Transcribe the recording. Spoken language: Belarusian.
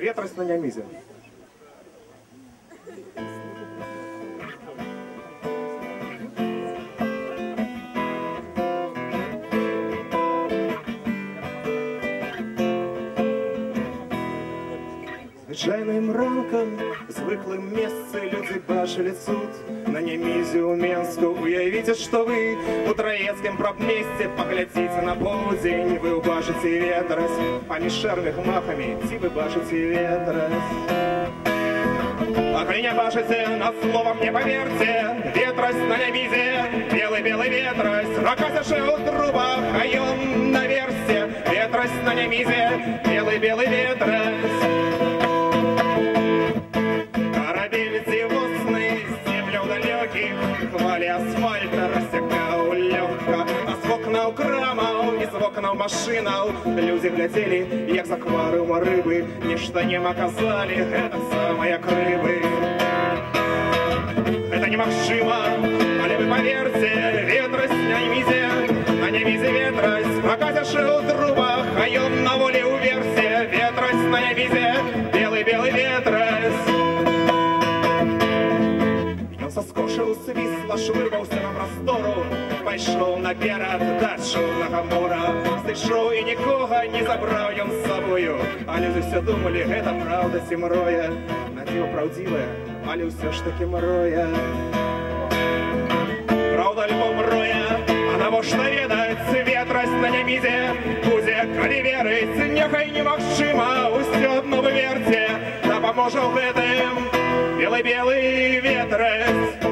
Ветрось на Нямізе. Звичайним ранком, в звиклым месте люди бачили суд. На Нямізе у Менску уявите, что вы у Троецким пробместе. Поглядите на полдень, вы убачите ветрось, а мішерних махами ці ви бачите ветрось. А коли не бачите, на слово мне поверьте, ветрось на Нямізе, белый-белый ветрось. Раказаше у трубах, а ён на версте, ветрось на Нямізе, белый-белый ветрось. Хвали асфальта рассекал легко, а с окна крамаў, і з окнаў машинаў люди глядели, як з акварыума рыбы, нешта не оказали, это самое як рыбы. Это немагчыма, але вы поверьте, ветрось на Нямізе ветрось. Прокатяше у трубах, а ён на воле у версе, ветрось на Нямізе, белый-белый ветрось. Соскочил с висла, швырвался на простору, пайшов наперад, дачу на Гамора. Зайшов і нікого не забрав ён з собою, але люди все думали, это правда ці мроя. Надіво правдиве, але все ж таки мроя. Правда альбо мроя, а навошта ведаць, ветрось на Нямізе будзе, калі верыць, няхай немагчыма, усё адно вы верце, дапаможа ў гэтым белый-белый ветрось.